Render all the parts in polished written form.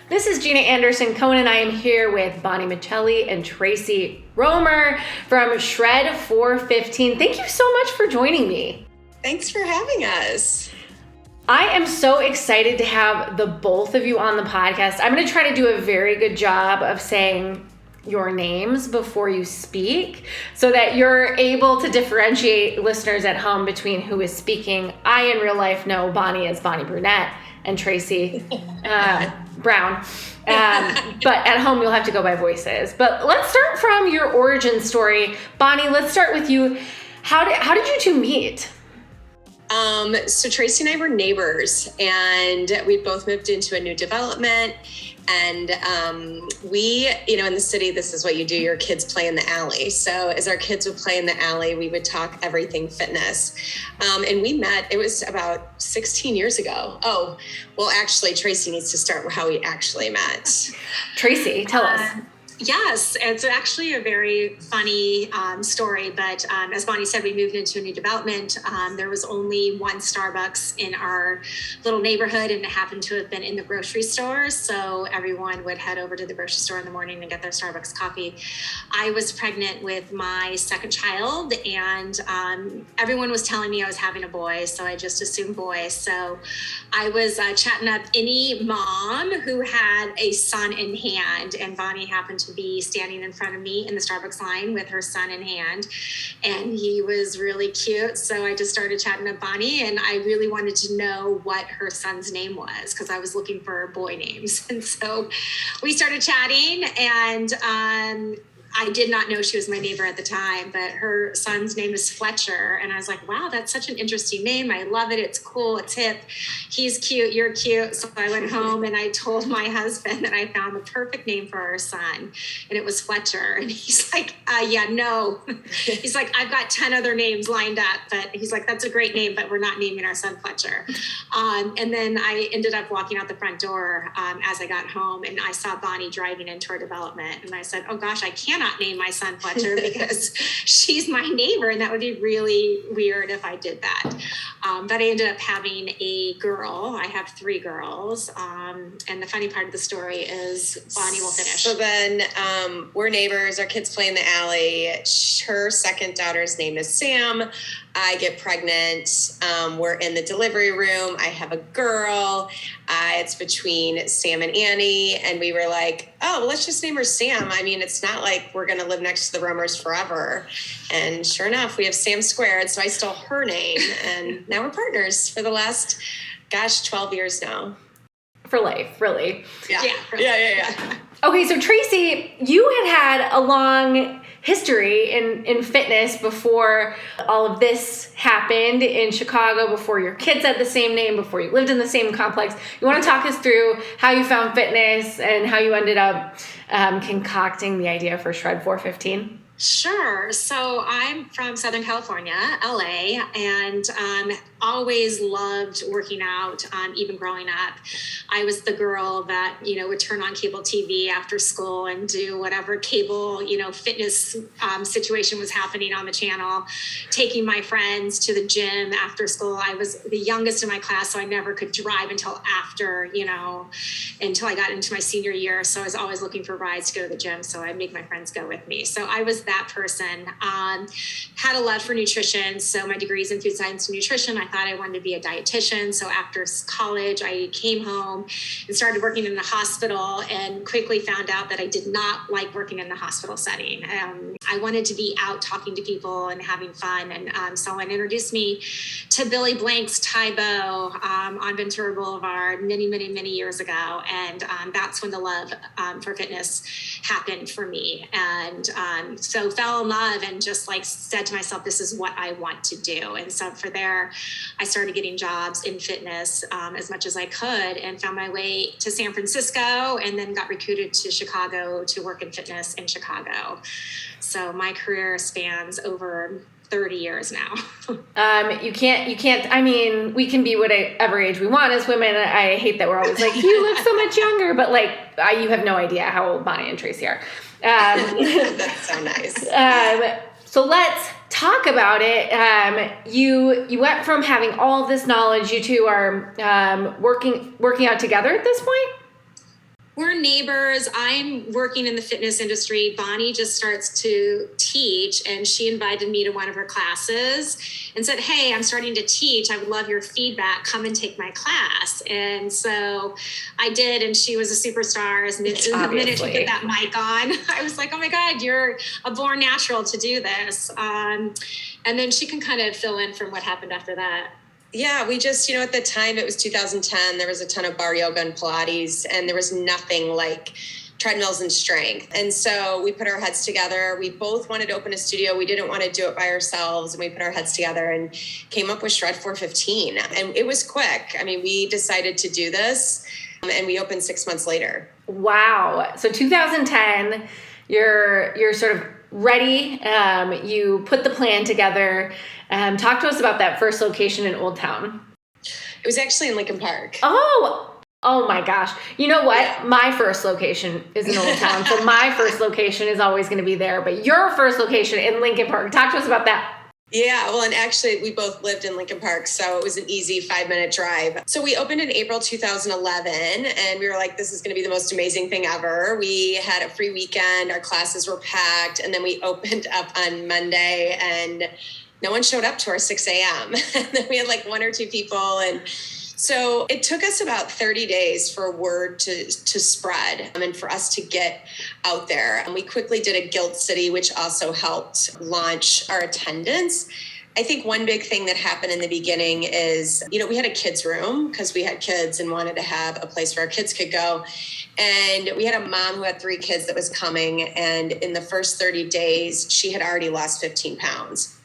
This is Gina Anderson-Cohen, and I am here with Bonnie Michelli and Tracy Romer from Shred 415. Thank you so much for joining me. Thanks for having us. I am so excited to have the both of you on the podcast. I'm going to try to do a very good job of saying your names before you speak so that you're able to differentiate listeners at home between who is speaking. I, in real life, know Bonnie as Bonnie Brunette and Tracy Brown. But at home, you'll have to go by voices. But let's start from your origin story. Bonnie, let's start with you. How did you two meet? So Tracy and I were neighbors, and we both moved into a new development. And we, in the city, this is what you do. Your kids play in the alley. So as our kids would play in the alley, we would talk everything fitness. And we met, it was about 16 years ago. Oh, well, actually, Tracy needs to start how we actually met. Tracy, tell us. Yes, it's actually a very funny story, but as Bonnie said, we moved into a new development. There was only one Starbucks in our little neighborhood, and it happened to have been in the grocery store, so everyone would head over to the grocery store in the morning and get their Starbucks coffee. I was pregnant with my second child, and everyone was telling me I was having a boy, so I just assumed boy. So I was chatting up any mom who had a son in hand, and Bonnie happened to be standing in front of me in the Starbucks line with her son in hand, and he was really cute. So I just started chatting up Bonnie, and I really wanted to know what her son's name was because I was looking for boy names. And so we started chatting, and I did not know she was my neighbor at the time, but her son's name is Fletcher. And I was like, wow, that's such an interesting name. I love it. It's cool. It's hip. He's cute. You're cute. So I went home and I told my husband that I found the perfect name for our son. And it was Fletcher. And he's like, yeah, no. He's like, I've got 10 other names lined up. But he's like, that's a great name, but we're not naming our son Fletcher. And then I ended up walking out the front door as I got home, and I saw Bonnie driving into our development. And I said, oh gosh, I cannot name my son Fletcher because she's my neighbor, and that would be really weird if I did that. But I ended up having a girl. I have 3 girls. And the funny part of the story is Bonnie will finish. So then we're neighbors. Our kids play in the alley. Her second daughter's name is Sam. I get pregnant. We're in the delivery room. I have a girl. It's between Sam and Annie. And we were like, oh, well, let's just name her Sam. I mean, it's not like we're going to live next to the Romers forever. And sure enough, we have Sam squared. So I stole her name. And now we're partners for the last, 12 years now. For life, really. Yeah. Yeah. Okay, so Tracy, you had a long history in fitness before all of this happened in Chicago, before your kids had the same name, before you lived in the same complex. You want to talk us through how you found fitness and how you ended up concocting the idea for Shred 415? Sure. So I'm from Southern California, LA, and always loved working out, even growing up. I was the girl that, would turn on cable TV after school and do whatever cable, fitness situation was happening on the channel, taking my friends to the gym after school. I was the youngest in my class, so I never could drive until after, until I got into my senior year. So I was always looking for rides to go to the gym. So I'd make my friends go with me. So I was that person. Had a love for nutrition. So my degree's in food science and nutrition. I thought I wanted to be a dietitian. So after college, I came home and started working in the hospital, and quickly found out that I did not like working in the hospital setting. I wanted to be out talking to people and having fun. And someone introduced me to Billy Blank's Tybo on Ventura Boulevard many years ago. And that's when the love for fitness happened for me. And so fell in love and just said to myself, this is what I want to do. And so for there, I started getting jobs in fitness as much as I could, and found my way to San Francisco, and then got recruited to Chicago to work in fitness in Chicago. So my career spans over 30 years now. You can't, I mean, we can be whatever age we want as women. I hate that we're always like, you look so much younger, but you have no idea how old Bonnie and Tracy are. That's so nice. So let's talk about it. You went from having all of this knowledge, you two are working out together at this point? We're neighbors. I'm working in the fitness industry. Bonnie just starts to teach, and she invited me to one of her classes and said, hey, I'm starting to teach. I would love your feedback. Come and take my class. And so I did, and she was a superstar. As the minute she put that mic on, I was like, oh my God, you're a born natural to do this. And then she can kind of fill in from what happened after that. Yeah, we just, at the time it was 2010, there was a ton of bar yoga and Pilates, and there was nothing like treadmills and strength. And so we put our heads together. We both wanted to open a studio. We didn't want to do it by ourselves. And we put our heads together and came up with Shred 415. And it was quick. I mean, we decided to do this, and we opened 6 months later. Wow. So 2010, you're sort of ready. You put the plan together. Talk to us about that first location in Old Town. It was actually in Lincoln Park. Oh my gosh. You know what? Yeah. My first location is in Old Town. So my first location is always going to be there. But your first location in Lincoln Park, talk to us about that. Yeah, well, and actually we both lived in Lincoln Park, so it was an easy 5-minute drive. So we opened in April 2011, and we were like, this is going to be the most amazing thing ever. We had a free weekend, our classes were packed, and then we opened up on Monday, and no one showed up to our 6 a.m. And then we had like 1 or 2 people, and so it took us about 30 days for word to spread and for us to get out there. And we quickly did a Guild City, which also helped launch our attendance. I think one big thing that happened in the beginning is, we had a kids room because we had kids and wanted to have a place where our kids could go. And we had a mom who had 3 kids that was coming. And in the first 30 days, she had already lost 15 pounds.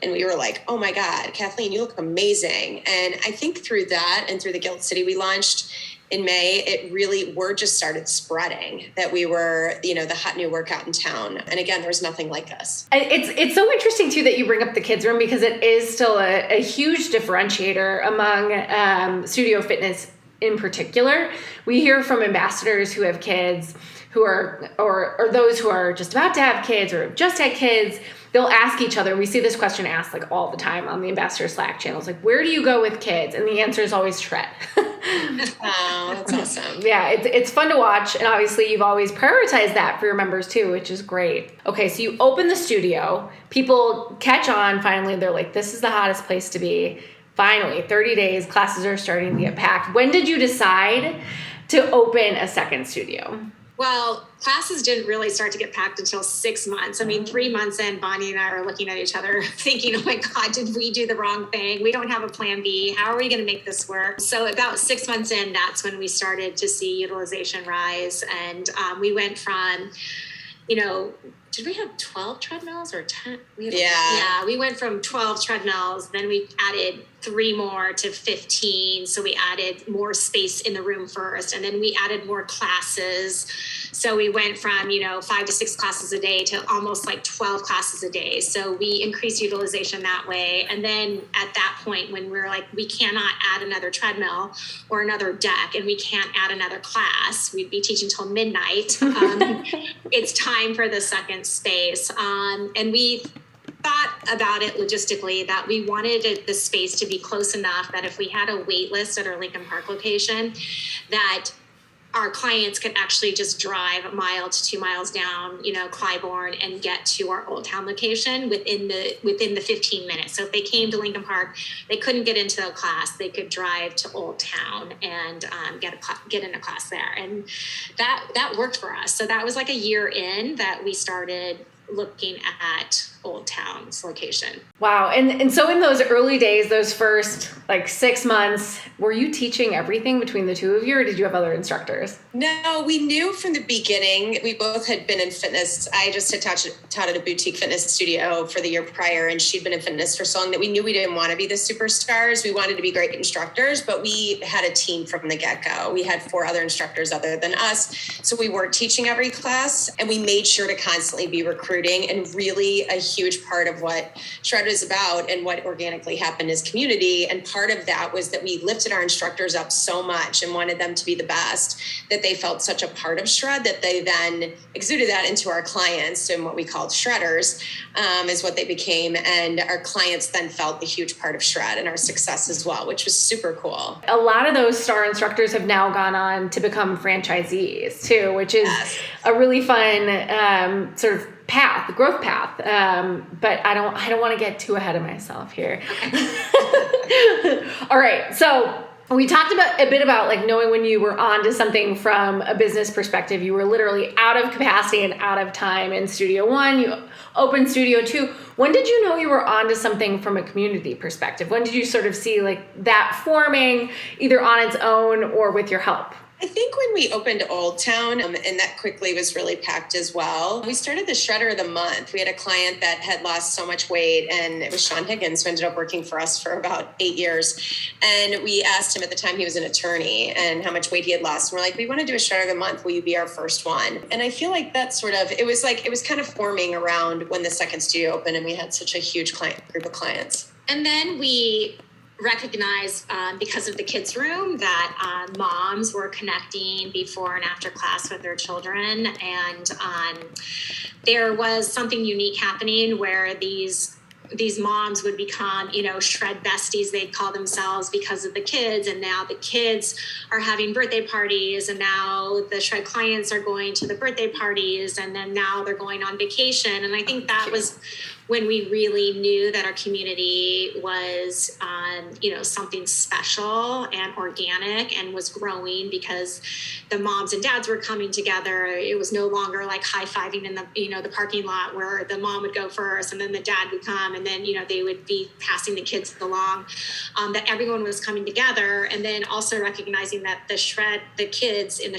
And we were like, oh my God, Kathleen, you look amazing. And I think through that and through the Guild City we launched in May, word just started spreading that we were, the hot new workout in town. And again, there's nothing like us. It's so interesting too that you bring up the kids room, because it is still a huge differentiator among studio fitness in particular. We hear from ambassadors who have kids who are, or those who are just about to have kids or have just had kids. They'll ask each other. We see this question asked like all the time on the Ambassador Slack channels, like, where do you go with kids? And the answer is always Shred. Oh, that's awesome. Yeah, it's fun to watch. And obviously you've always prioritized that for your members too, which is great. Okay, so you open the studio. People catch on finally. They're like, this is the hottest place to be. Finally, 30 days, classes are starting to get packed. When did you decide to open a second studio? Well, classes didn't really start to get packed until 6 months. I mean, 3 months in, Bonnie and I are looking at each other thinking, oh my God, did we do the wrong thing? We don't have a plan B. How are we going to make this work? So about 6 months in, that's when we started to see utilization rise. And we went from, did we have 12 treadmills or 10? Yeah, we went from 12 treadmills. Then we added 3 more to 15. So we added more space in the room first. And then we added more classes. So we went from, 5 to 6 classes a day to almost like 12 classes a day. So we increased utilization that way. And then at that point, when we're like, we cannot add another treadmill or another deck, and we can't add another class, we'd be teaching till midnight. It's time for the second space. And we thought about it logistically, that we wanted the space to be close enough that if we had a wait list at our Lincoln Park location, that our clients could actually just drive 1 mile to 2 miles down, Clybourne, and get to our Old Town location within the 15 minutes. So if they came to Lincoln Park, they couldn't get into a class, they could drive to Old Town and get in a class there. And that worked for us. So that was like a year in that we started looking at Old Town's location. Wow. And so in those early days, those first like 6 months, were you teaching everything between the two of you, or did you have other instructors? No, we knew from the beginning. We both had been in fitness. I just had taught at a boutique fitness studio for the year prior, and she'd been in fitness for so long that we knew we didn't want to be the superstars. We wanted to be great instructors, but we had a team from the get-go. We had 4 other instructors other than us. So we weren't teaching every class, and we made sure to constantly be recruiting recruiting, and really a huge part of what Shred is about and what organically happened is community. And part of that was that we lifted our instructors up so much and wanted them to be the best that they felt such a part of Shred that they then exuded that into our clients, and what we called Shredders is what they became. And our clients then felt a huge part of Shred and our success as well, which was super cool. A lot of those star instructors have now gone on to become franchisees too, which is a really fun sort of growth path. But I don't want to get too ahead of myself here. All right. So we talked a bit about like knowing when you were on to something from a business perspective. You were literally out of capacity and out of time in Studio One. You opened Studio Two. When did you know you were on to something from a community perspective? When did you sort of see like that forming either on its own or with your help? I think when we opened Old Town, and that quickly was really packed as well, we started the Shredder of the Month. We had a client that had lost so much weight, and it was Sean Higgins, who ended up working for us for about 8 years. And we asked him at the time, he was an attorney, and how much weight he had lost. And we're like, we want to do a Shredder of the Month. Will you be our first one? And I feel like that sort of, it was kind of forming around when the second studio opened, and we had such a huge group of clients. And then we recognized because of the kids room that moms were connecting before and after class with their children, and there was something unique happening where these moms would become, Shred besties, they'd call themselves, because of the kids. And now the kids are having birthday parties, and now the Shred clients are going to the birthday parties, and then now they're going on vacation. And I think that was when we really knew that our community was, something special and organic and was growing, because the moms and dads were coming together. It was no longer like high-fiving in the parking lot where the mom would go first and then the dad would come, and then, they would be passing the kids along, that everyone was coming together. And then also recognizing that the kids in the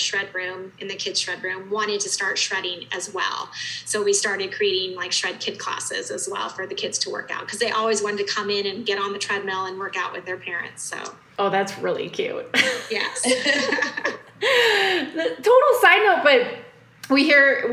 kids shred room wanted to start shredding as well. So we started creating like Shred Kid classes as well for the kids to work out, because they always wanted to come in and get on the treadmill and work out with their parents. So that's really cute. Yes. The total side note, but we hear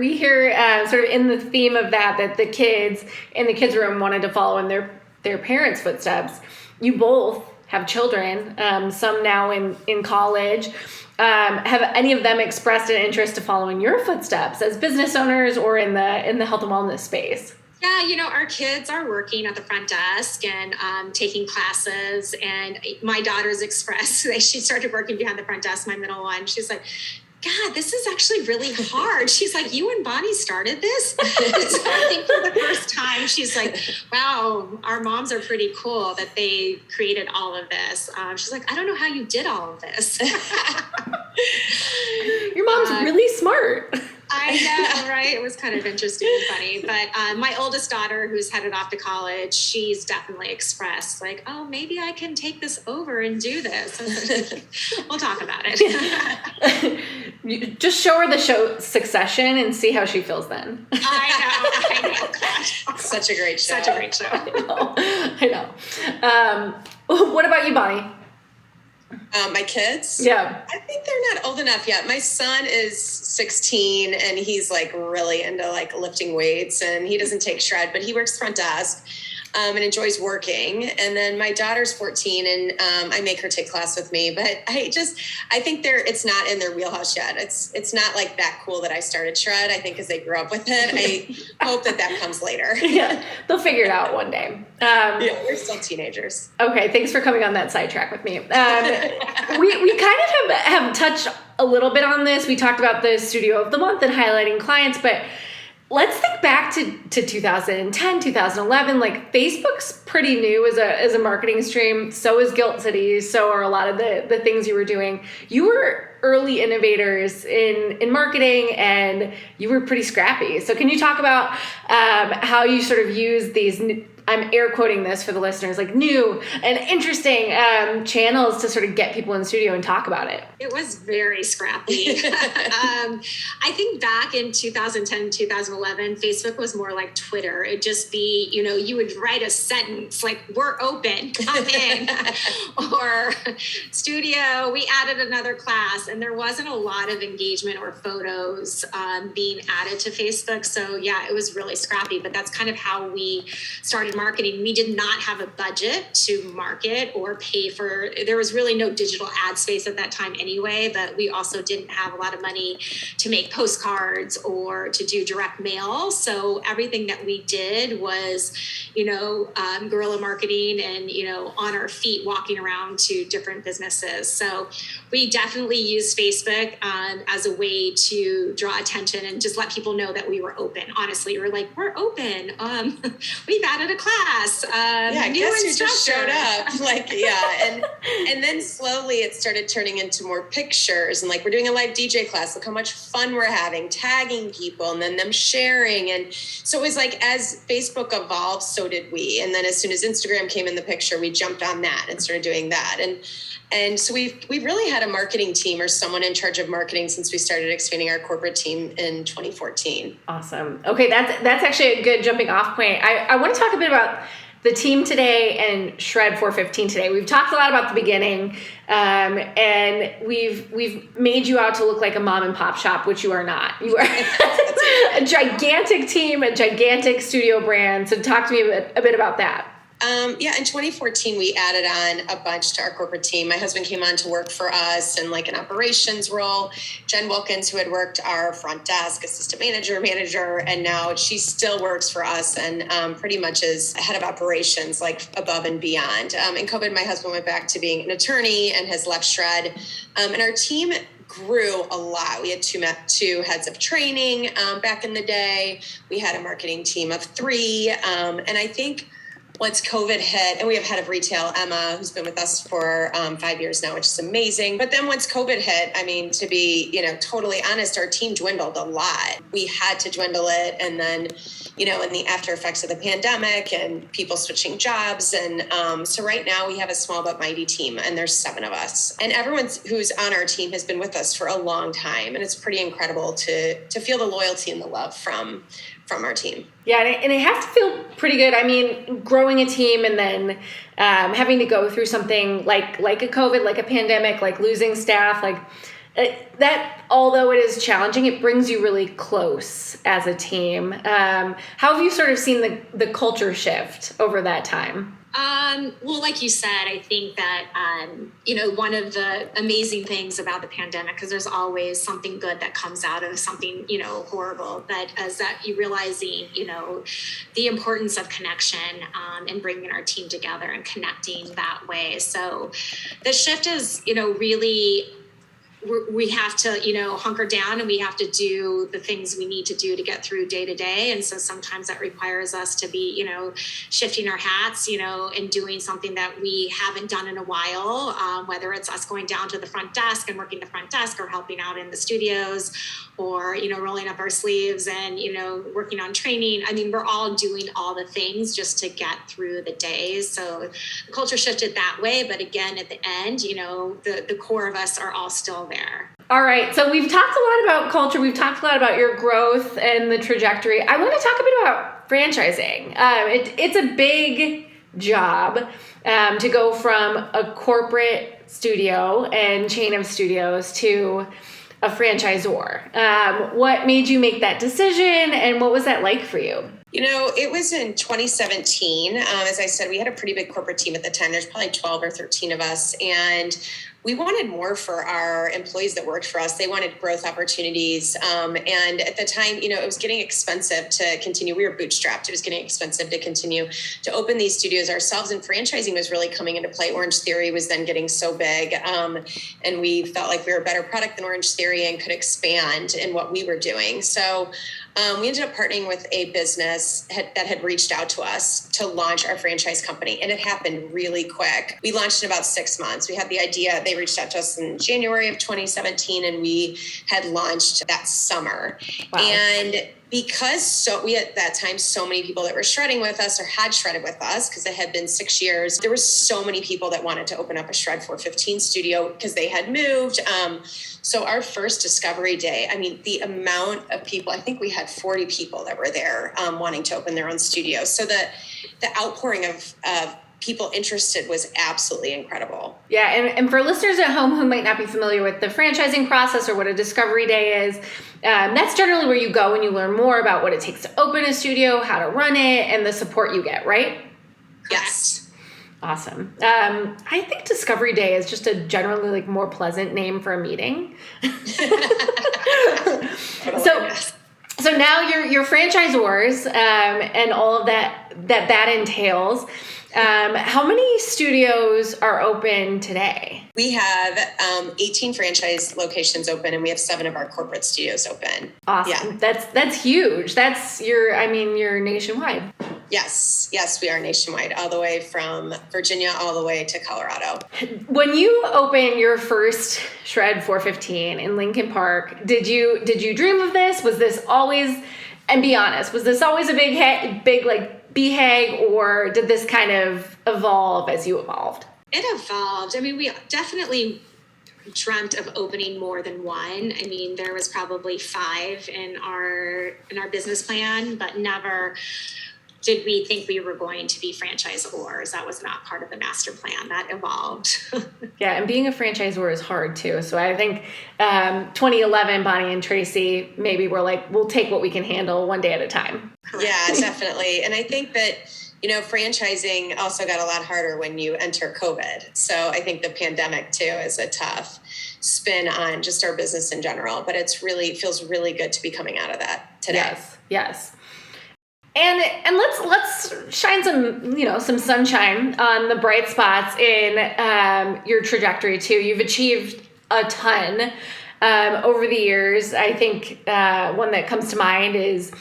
sort of in the theme of that the kids in the kids room wanted to follow in their parents' footsteps. You both have children, some now in college. Have any of them expressed an interest to follow in your footsteps as business owners or in the health and wellness space? Yeah, our kids are working at the front desk and taking classes. And my daughter's expressed that she started working behind the front desk, my middle one. She's like, God, this is actually really hard. She's like, you and Bonnie started this? So I think for the first time, she's like, wow, our moms are pretty cool that they created all of this. She's like, I don't know how you did all of this. Your mom's really smart. I know, right? It was kind of interesting and funny. But my oldest daughter, who's headed off to college, she's definitely expressed like, oh, maybe I can take this over and do this. We'll talk about it. You just show her the show Succession and see how she feels then. I know. God. Such a great show. I know. What about you, Bonnie? My kids? Yeah. I think they're not old enough yet. My son is 16 and he's like really into like lifting weights, and he doesn't take Shred, but he works front desk and enjoys working. And then my daughter's 14 and I make her take class with me, but I think it's not in their wheelhouse yet. It's not like that cool that I started Shred. I think as they grow up with it, I hope that comes later. Yeah, they'll figure it out one day. Yeah, we're still teenagers. Okay, thanks for coming on that sidetrack with me. We kind of have touched a little bit on this. We talked about the Studio of the Month and highlighting clients, but let's think back to 2010, 2011. Like, Facebook's pretty new as a marketing stream. So is Guilt City. So are a lot of the things you were doing. You were early innovators in marketing, and you were pretty scrappy. So can you talk about how you sort of use these, I'm air quoting this for the listeners, like new and interesting channels to sort of get people in studio and talk about it? It was very scrappy. I think back in 2010, 2011, Facebook was more like Twitter. It'd just be, you would write a sentence like, we're open, come in. Or studio, we added another class. And there wasn't a lot of engagement or photos being added to Facebook. So yeah, it was really scrappy, but that's kind of how we started marketing. We did not have a budget to market or pay for, there was really no digital ad space at that time anyway, but we also didn't have a lot of money to make postcards or to do direct mail. So everything that we did was, guerrilla marketing and, on our feet walking around to different businesses. So we definitely used Facebook as a way to draw attention and just let people know that we were open. Honestly, we're like, we're open. We've added a class. I guess you just showed up. And then slowly it started turning into more pictures and like, we're doing a live DJ class. Look how much fun we're having, tagging people and then them sharing. And so it was like, as Facebook evolved, so did we. And then as soon as Instagram came in the picture, we jumped on that and started doing that. And so we've really had a marketing team or someone in charge of marketing since we started expanding our corporate team in 2014. Awesome. Okay, that's actually a good jumping off point. I want to talk a bit about the team today and Shred 415 today. We've talked a lot about the beginning, and we've made you out to look like a mom and pop shop, which you are not. You are a gigantic team, a gigantic studio brand. So talk to me a bit about that. In 2014, we added on a bunch to our corporate team. My husband came on to work for us in like an operations role. Jen Wilkins, who had worked our front desk, assistant manager, and now she still works for us and pretty much is head of operations, like above and beyond. In COVID, my husband went back to being an attorney and has left Shred. And our team grew a lot. We had two heads of training back in the day. We had a marketing team of 3. And I think once COVID hit, and we have head of retail, Emma, who's been with us for 5 years now, which is amazing. But then once COVID hit, I mean, to be, totally honest, our team dwindled a lot. We had to dwindle it. And then, in the after effects of the pandemic and people switching jobs. And so right now we have a small but mighty team, and there's 7 of us. And everyone who's on our team has been with us for a long time. And it's pretty incredible to feel the loyalty and the love from our team. Yeah, and it has to feel pretty good. I mean, growing a team and then having to go through something like a COVID, like a pandemic, like losing staff, like that, although it is challenging, it brings you really close as a team. How have you sort of seen the culture shift over that time? Well, like you said, I think that, one of the amazing things about the pandemic, because there's always something good that comes out of something, horrible, but as that you realizing, the importance of connection, and bringing our team together and connecting that way. So the shift is, really, we have to, hunker down and we have to do the things we need to do to get through day to day. And so sometimes that requires us to be, shifting our hats, and doing something that we haven't done in a while, whether it's us going down to the front desk and working the front desk or helping out in the studios or, rolling up our sleeves and, working on training. I mean, we're all doing all the things just to get through the days. So the culture shifted that way. But again, at the end, the core of us are all still there. All right. So we've talked a lot about culture. We've talked a lot about your growth and the trajectory. I want to talk a bit about franchising. It's a big job to go from a corporate studio and chain of studios to a franchisor. What made you make that decision and what was that like for you? It was in 2017. As I said, we had a pretty big corporate team at the time. There's probably 12 or 13 of us. And we wanted more for our employees that worked for us. They wanted growth opportunities. And at the time, it was getting expensive to continue. We were bootstrapped. It was getting expensive to continue to open these studios ourselves. And franchising was really coming into play. Orange Theory was then getting so big. And we felt like we were a better product than Orange Theory and could expand in what we were doing. So we ended up partnering with a business that had reached out to us to launch our franchise company. And it happened really quick. We launched in about 6 months. We had the idea. They reached out to us in January of 2017, and we had launched that summer. Wow. And because we at that time, so many people that were shredding with us or had shredded with us, because it had been 6 years, there were so many people that wanted to open up a Shred 415 studio because they had moved. So our first discovery day, I mean, the amount of people, I think we had 40 people that were there wanting to open their own studio. So the outpouring of people interested was absolutely incredible. Yeah, and for listeners at home who might not be familiar with the franchising process or what a discovery day is, that's generally where you go and you learn more about what it takes to open a studio, how to run it, and the support you get, right? Yes. Awesome. I think Discovery Day is just a generally like more pleasant name for a meeting. So now you're franchisors and all of that entails. How many studios are open today? We have 18 franchise locations open, and we have 7 of our corporate studios open. Awesome. Yeah. That's huge. You're nationwide. Yes, we are nationwide, all the way from Virginia all the way to Colorado. When you opened your first Shred 415 in Lincoln Park, did you dream of this? Was this always, and be honest, was this always a big BHAG, or did this kind of evolve as you evolved? It evolved. I mean, we definitely dreamt of opening more than one. I mean, there was probably 5 in our business plan, but never did we think we were going to be franchisors. That was not part of the master plan. That evolved. Yeah, and being a franchisor is hard too. So I think 2011, Bonnie and Tracy, maybe we're like, we'll take what we can handle one day at a time. Correct. Yeah, definitely. And I think that, franchising also got a lot harder when you enter COVID. So I think the pandemic too is a tough spin on just our business in general, but it feels really good to be coming out of that today. Yes. And let's shine some sunshine on the bright spots in your trajectory too. You've achieved a ton over the years. I think one that comes to mind is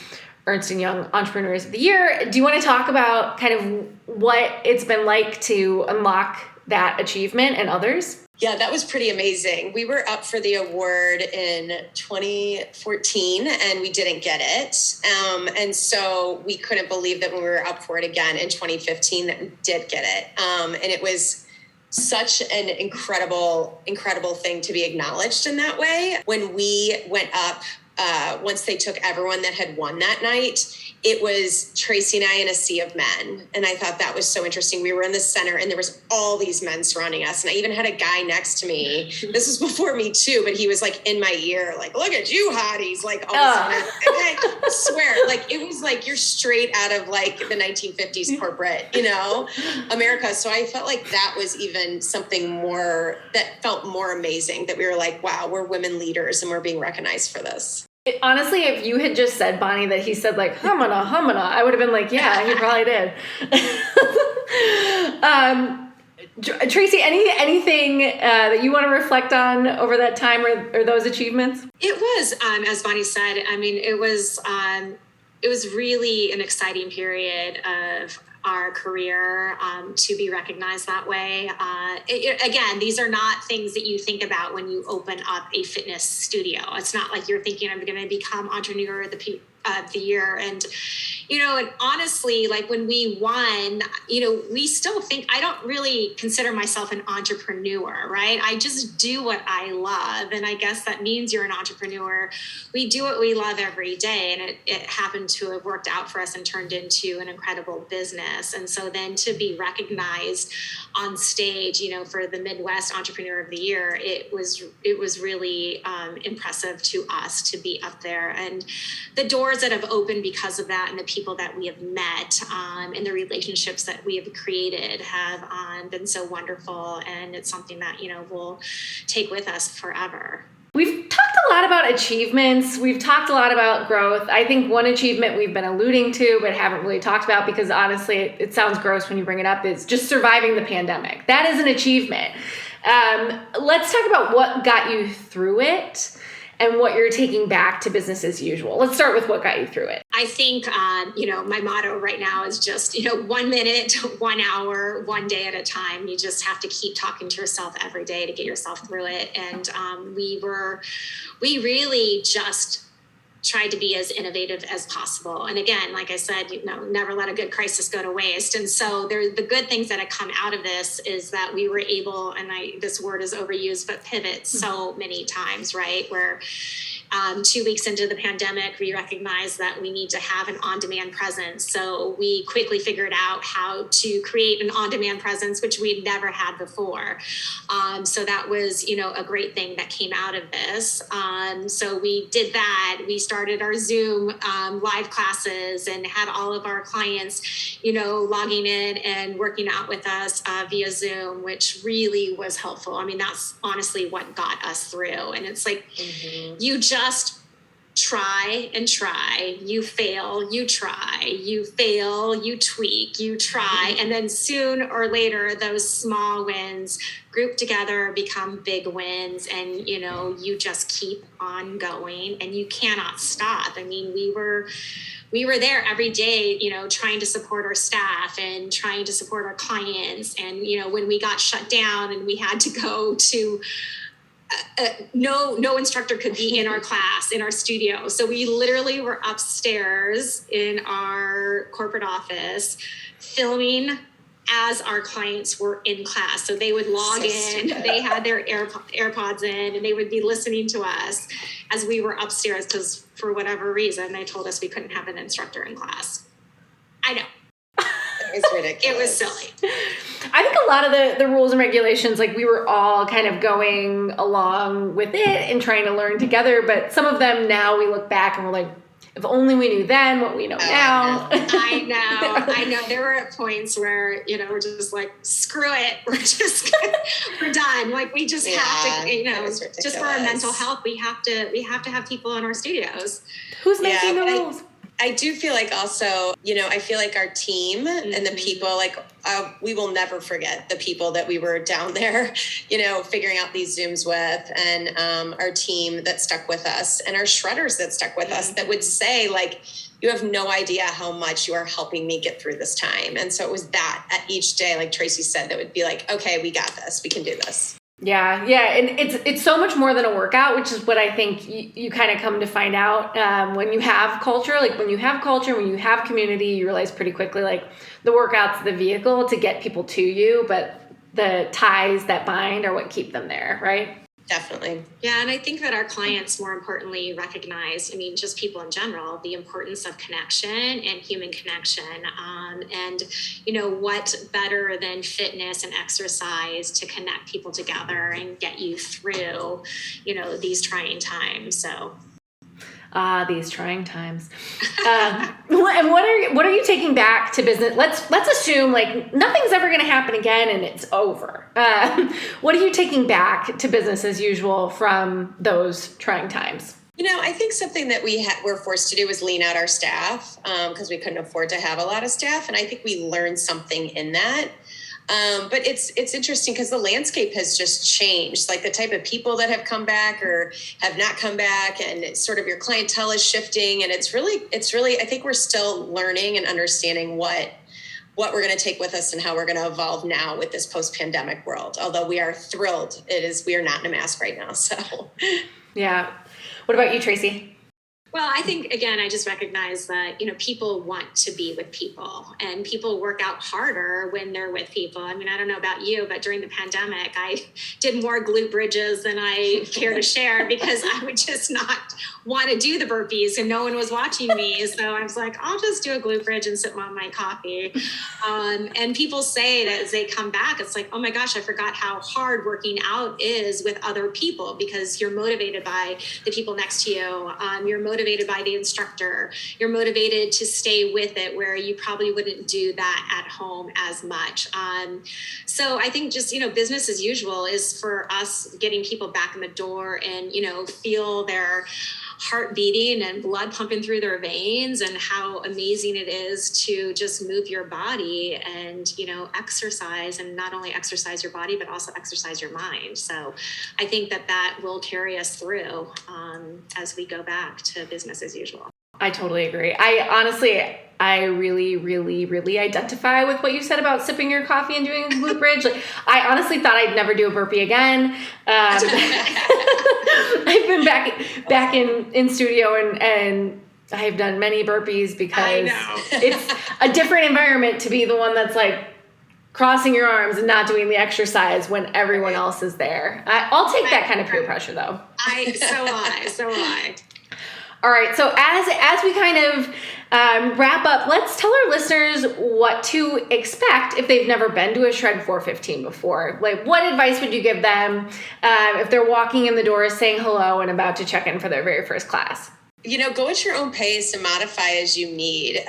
Ernst & Young Entrepreneurs of the Year. Do you want to talk about kind of what it's been like to unlock that achievement and others? Yeah, that was pretty amazing. We were up for the award in 2014 and we didn't get it. And so we couldn't believe that when we were up for it again in 2015 that we did get it. And it was such an incredible thing to be acknowledged in that way. When we went up, once they took everyone that had won that night, it was Tracy and I in a sea of men. And I thought that was so interesting. We were in the center and there was all these men surrounding us. And I even had a guy next to me. This was before me too, but he was like in my ear, like, look at you hotties. Like, all this and I swear, like, it was like, you're straight out of like the 1950s corporate, America. So I felt like that was even something more that felt more amazing, that we were like, wow, we're women leaders and we're being recognized for this. Honestly, if you had just said, Bonnie, that he said like humana, I would have been like, yeah, he probably did. Tracy, anything that you want to reflect on over that time or those achievements? It was, as Bonnie said, I mean, it was really an exciting period of our career to be recognized that way. Again, these are not things that you think about when you open up a fitness studio. It's not like you're thinking, I'm going to become entrepreneur of the year. And, and honestly, like when we won, we still think, I don't really consider myself an entrepreneur, right? I just do what I love. And I guess that means you're an entrepreneur. We do what we love every day. And it happened to have worked out for us and turned into an incredible business. And so then to be recognized on stage, for the Midwest Entrepreneur of the Year, it was really impressive to us to be up there. And the doors that have opened because of that and the people that we have met and the relationships that we have created have been so wonderful. And it's something that, we'll take with us forever. We've talked a lot about achievements. We've talked a lot about growth. I think one achievement we've been alluding to but haven't really talked about, because honestly, it sounds gross when you bring it up, is just surviving the pandemic. That is an achievement. Let's talk about what got you through it and what you're taking back to business as usual. Let's start with what got you through it. I I think, my motto right now is just, 1 minute, 1 hour, 1 day at a time. You just have to keep talking to yourself every day to get yourself through it. And we really just tried to be as innovative as possible. And again, like I said, never let a good crisis go to waste. And so the good things that have come out of this is that we were able, and this word is overused, but pivot so many times, right? Where 2 weeks into the pandemic, we recognized that we need to have an on-demand presence. So we quickly figured out how to create an on-demand presence, which we'd never had before. So that was, a great thing that came out of this. So we did that. We started our Zoom live classes and had all of our clients, logging in and working out with us via Zoom, which really was helpful. I mean, that's honestly what got us through. And it's like, you just try and try, you fail, you try, you fail, you tweak, you try. And then soon or later, those small wins group together, become big wins. And, you just keep on going and you cannot stop. I mean, we were there every day, trying to support our staff and trying to support our clients. And, when we got shut down and we had to go to no instructor could be in our class, in our studio. So we literally were upstairs in our corporate office filming as our clients were in class. So they would log in, they had their AirPods in, and they would be listening to us as we were upstairs because for whatever reason, they told us we couldn't have an instructor in class. I know. It's ridiculous. It was silly. I think a lot of the rules and regulations, like we were all kind of going along with it and trying to learn together. But some of them now we look back and we're like, if only we knew then what we know now. I know. There were points where, we're just like, screw it. We're done. Like we just have to, just for our mental health, we have to have people in our studios. Who's making the rules? I do feel like also, I feel like our team and the people, we will never forget the people that we were down there, figuring out these Zooms with, and our team that stuck with us and our shredders that stuck with us that would say, you have no idea how much you are helping me get through this time. And so it was that at each day, like Tracy said, that would be like, okay, we got this, we can do this. Yeah. And it's so much more than a workout, which is what I think you kind of come to find out when you have culture. Like when you have culture, when you have community, you realize pretty quickly, like the workout's the vehicle to get people to you, but the ties that bind are what keep them there, right? Definitely. Yeah. And I think that our clients, more importantly, recognize, just people in general, the importance of connection and human connection. And, what better than fitness and exercise to connect people together and get you through, these trying times. So. These trying times. And what are you taking back to business? Let's assume like nothing's ever going to happen again and it's over. What are you taking back to business as usual from those trying times? I think something that we were forced to do was lean out our staff because we couldn't afford to have a lot of staff. And I think we learned something in that. But it's interesting because the landscape has just changed, like the type of people that have come back or have not come back, and it's sort of your clientele is shifting. And it's really, I think we're still learning and understanding what we're going to take with us and how we're going to evolve now with this post-pandemic world. Although we are thrilled, we are not in a mask right now. So, yeah. What about you, Tracy? Well, I think, again, I just recognize that, people want to be with people and people work out harder when they're with people. I don't know about you, but during the pandemic, I did more glute bridges than I care to share because I would just not want to do the burpees and no one was watching me. So I was like, I'll just do a glute bridge and sip on my coffee. And people say that as they come back, it's like, oh my gosh, I forgot how hard working out is with other people because you're motivated by the people next to you. You're motivated by the instructor. You're motivated to stay with it where you probably wouldn't do that at home as much. So I think just, business as usual is for us getting people back in the door and, feel their heart beating and blood pumping through their veins and how amazing it is to just move your body and, exercise, and not only exercise your body, but also exercise your mind. So I think that will carry us through as we go back to business as usual. I totally agree. I really, really, really identify with what you said about sipping your coffee and doing a glute bridge. Like, I honestly thought I'd never do a burpee again. I've been back in studio and I've done many burpees because it's a different environment to be the one that's like crossing your arms and not doing the exercise when everyone else is there. I'll take that kind of peer pressure though. So will I. All right. So as we kind of wrap up, let's tell our listeners what to expect if they've never been to a Shred 415 before. Like, what advice would you give them if they're walking in the door saying hello and about to check in for their very first class? Go at your own pace and modify as you need.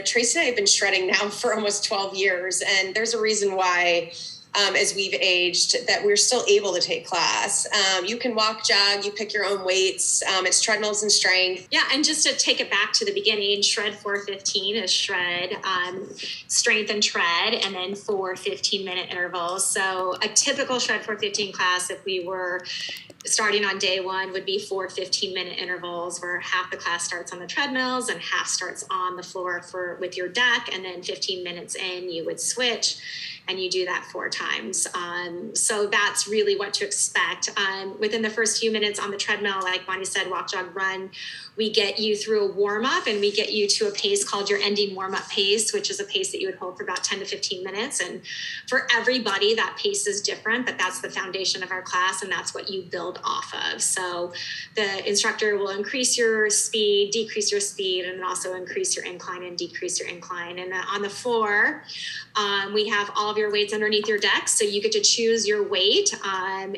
Tracy and I have been shredding now for almost 12 years, and there's a reason why, as we've aged, that we're still able to take class. You can walk, jog, you pick your own weights. It's treadmills and strength. Yeah, and just to take it back to the beginning, Shred 415 is shred, strength and tread, and then 4 15-minute intervals. So a typical Shred 415 class, if we were starting on day one, would be 4 15-minute intervals where half the class starts on the treadmills and half starts on the floor with your deck, and then 15 minutes in you would switch and you do that 4 times. So that's really what to expect. Within the first few minutes on the treadmill, like Bonnie said, walk, jog, run, we get you through a warm up and we get you to a pace called your ending warm up pace, which is a pace that you would hold for about 10 to 15 minutes. And for everybody, that pace is different, but that's the foundation of our class and that's what you build off of. So the instructor will increase your speed, decrease your speed, and then also increase your incline and decrease your incline. And on the floor, we have all of your weights underneath your deck. So you get to choose your weight.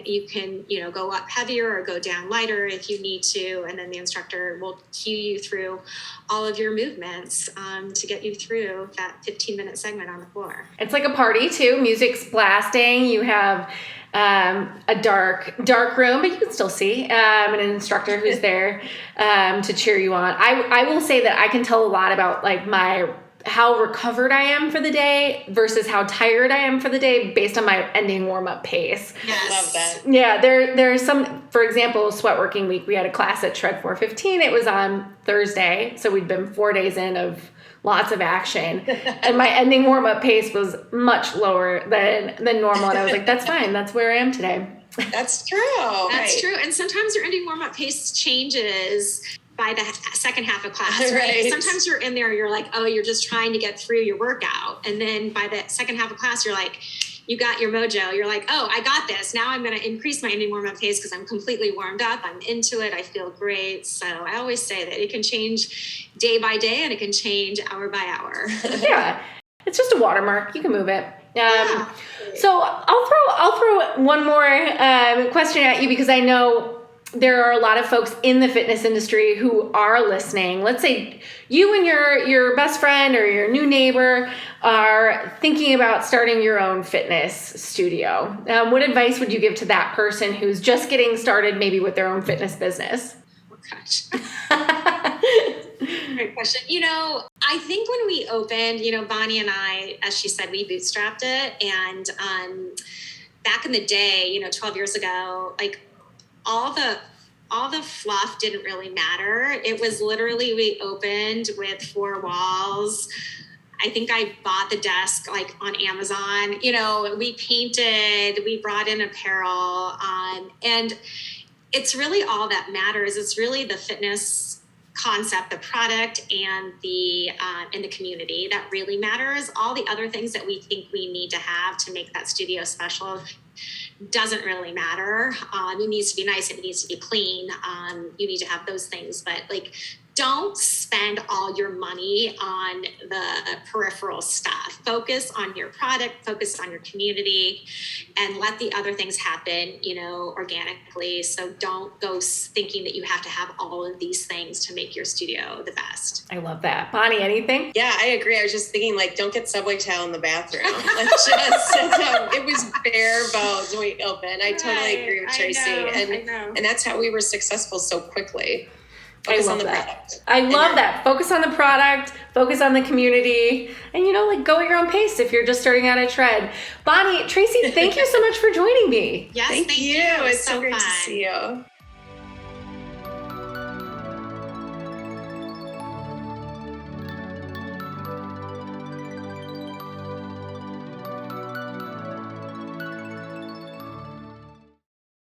You can, go up heavier or go down lighter if you need to. And then the instructor will cue you through all of your movements to get you through that 15-minute segment on the floor. It's like a party too. Music's blasting. You have a dark room, but you can still see an instructor who's there to cheer you on. I will say that I can tell a lot about like how recovered I am for the day versus how tired I am for the day based on my ending warm-up pace. Yes. Love that. Yeah, there's some, for example, sweat working week. We had a class at Shred 415. It was on Thursday, so we'd been 4 days in of lots of action, and my ending warm-up pace was much lower than normal, and I was like, that's fine. That's where I am today. That's true. That's true. And sometimes your ending warm-up pace changes by the second half of class, right? Right. Sometimes you're in there, you're like, oh, you're just trying to get through your workout. And then by the second half of class, you're like, you got your mojo. You're like, oh, I got this. Now I'm going to increase my ending warm-up pace because I'm completely warmed up. I'm into it. I feel great. So I always say that it can change day by day and it can change hour by hour. Yeah, it's just a watermark. You can move it. Yeah. So I'll throw one more question at you because I know there are a lot of folks in the fitness industry who are listening. Let's say you and your best friend or your new neighbor are thinking about starting your own fitness studio. What advice would you give to that person who's just getting started maybe with their own fitness business? Oh, gosh. Great question. I think when we opened, Bonnie and I, as she said, we bootstrapped it. And back in the day, 12 years ago, like, all the fluff didn't really matter. It was literally, we opened with 4 walls. I think I bought the desk like on Amazon. We painted, we brought in apparel, and it's really all that matters. It's really the fitness concept, the product, and the community that really matters. All the other things that we think we need to have to make that studio special doesn't really matter. It needs to be nice. It needs to be clean. You need to have those things, but like, don't spend all your money on the peripheral stuff. Focus on your product, focus on your community, and let the other things happen, organically. So don't go thinking that you have to have all of these things to make your studio the best. I love that. Bonnie, anything? Yeah, I agree. I was just thinking, like, don't get subway towel in the bathroom. It was bare bones when we opened. I totally agree with Tracy. I know. And that's how we were successful so quickly. Focus on the product. I love that. Focus on the product, focus on the community, and go at your own pace if you're just starting out at Shred. Bonnie, Tracy, thank you so much for joining me. Yes, thank you. It's so great to see you.